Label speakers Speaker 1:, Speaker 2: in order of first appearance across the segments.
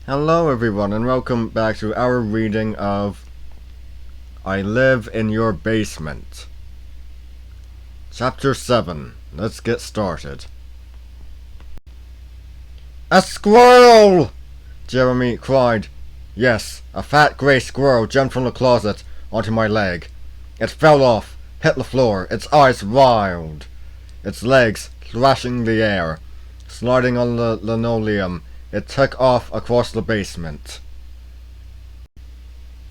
Speaker 1: Hello everyone and welcome back to our reading of I Live in Your Basement. Chapter 7. Let's get started. A squirrel! Jeremy cried. Yes, a fat grey squirrel jumped from the closet onto my leg. It fell off, hit the floor, its eyes wild, its legs thrashing the air. Sliding on the linoleum, it took off across the basement.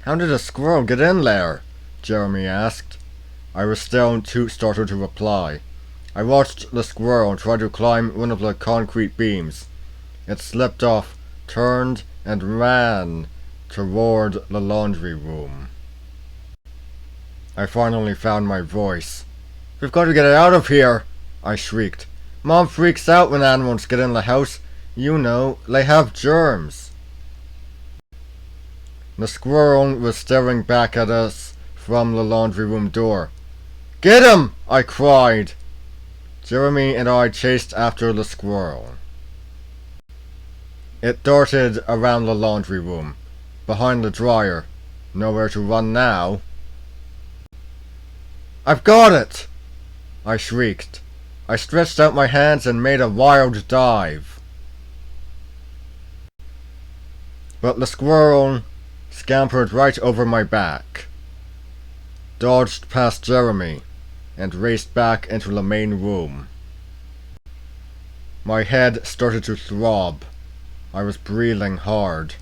Speaker 1: How did a squirrel get in there? Jeremy asked. I was still too startled to reply. I watched the squirrel try to climb one of the concrete beams. It slipped off, turned, and ran toward the laundry room. I finally found my voice. "We've got to get out of here!" I shrieked. "Mom freaks out when animals get in the house. You know, they have germs." The squirrel was staring back at us from the laundry room door. "Get him!" I cried. Jeremy and I chased after the squirrel. It darted around the laundry room, behind the dryer. Nowhere to run now. "I've got it!" I shrieked. I stretched out my hands and made a wild dive. But the squirrel scampered right over my back, dodged past Jeremy, and raced back into the main room. My head started to throb. I was breathing hard.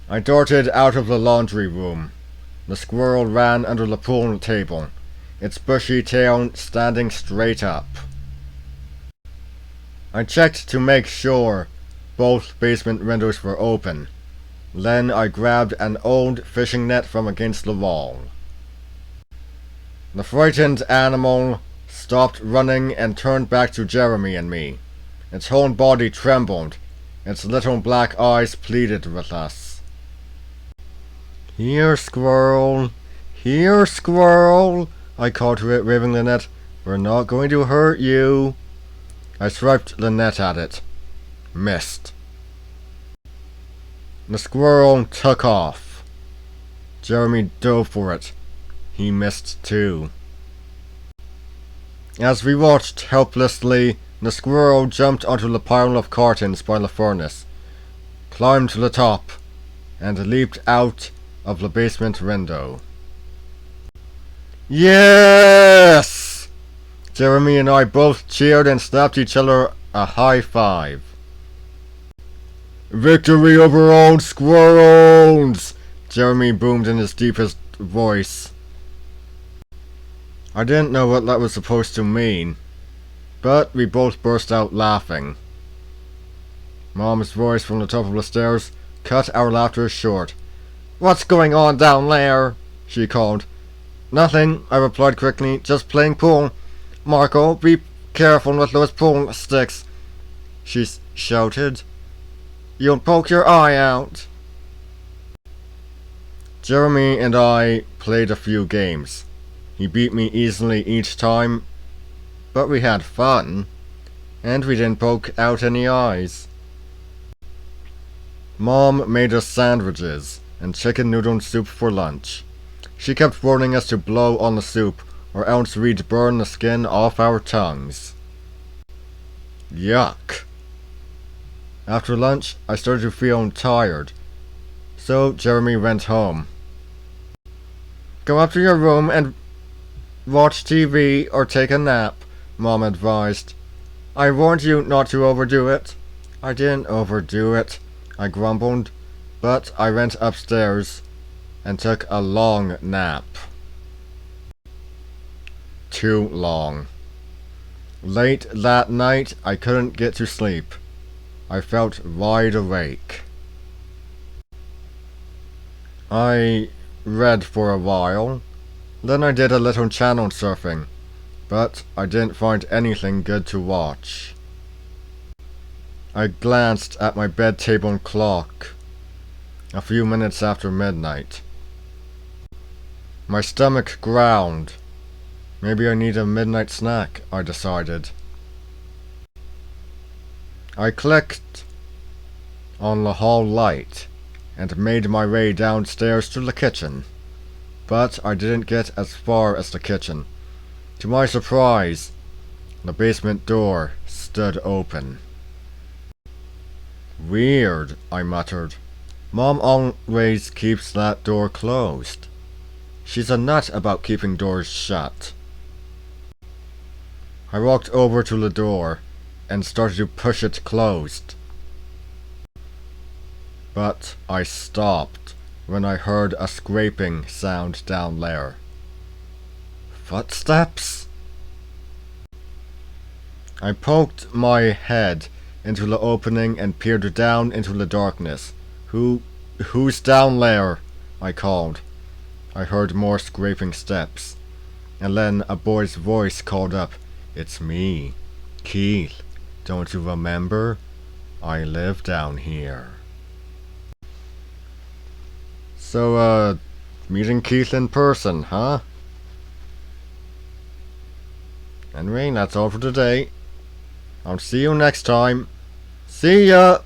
Speaker 1: I darted out of the laundry room. The squirrel ran under the pool table, its bushy tail standing straight up. I checked to make sure both basement windows were open. Then I grabbed an old fishing net from against the wall. The frightened animal stopped running and turned back to Jeremy and me. Its whole body trembled. Its little black eyes pleaded with us. "Here, squirrel! Here, squirrel!" I called to it, waving the net. "We're not going to hurt you." I swiped the net at it. Missed. The squirrel took off. Jeremy dove for it. He missed too. As we watched helplessly, the squirrel jumped onto the pile of cartons by the furnace, climbed to the top, and leaped out of the basement window. Yes! Jeremy and I both cheered and slapped each other a high five. "Victory over all squirrels!" Jeremy boomed in his deepest voice. I didn't know what that was supposed to mean, but we both burst out laughing. Mom's voice from the top of the stairs cut our laughter short. "What's going on down there?" she called. "Nothing," I replied quickly. "Just playing pool." "Marco, be careful with those pool sticks," she shouted. "You'll poke your eye out." Jeremy and I played a few games. He beat me easily each time, but we had fun, and we didn't poke out any eyes. Mom made us sandwiches and chicken noodle soup for lunch. She kept warning us to blow on the soup, or else we'd burn the skin off our tongues. Yuck. After lunch, I started to feel tired, so Jeremy went home. "Go up to your room and watch TV or take a nap," Mom advised. "I warned you not to overdo it." "I didn't overdo it," I grumbled, but I went upstairs and took a long nap. Too long. Late that night, I couldn't get to sleep. I felt wide awake. I read for a while. Then I did a little channel surfing, but I didn't find anything good to watch. I glanced at my bed table clock. A few minutes after midnight. My stomach growled. Maybe I need a midnight snack, I decided. I clicked on the hall light and made my way downstairs to the kitchen. But I didn't get as far as the kitchen. To my surprise, the basement door stood open. Weird, I muttered. Mom always keeps that door closed. She's a nut about keeping doors shut. I walked over to the door and started to push it closed. But I stopped when I heard a scraping sound down there. Footsteps? I poked my head into the opening and peered down into the darkness. Who's down there? I called. I heard more scraping steps, and then a boy's voice called up, "It's me, Keith. Don't you remember? I live down here." So, meeting Keith in person, huh? Anyway, that's all for today. I'll see you next time. See ya!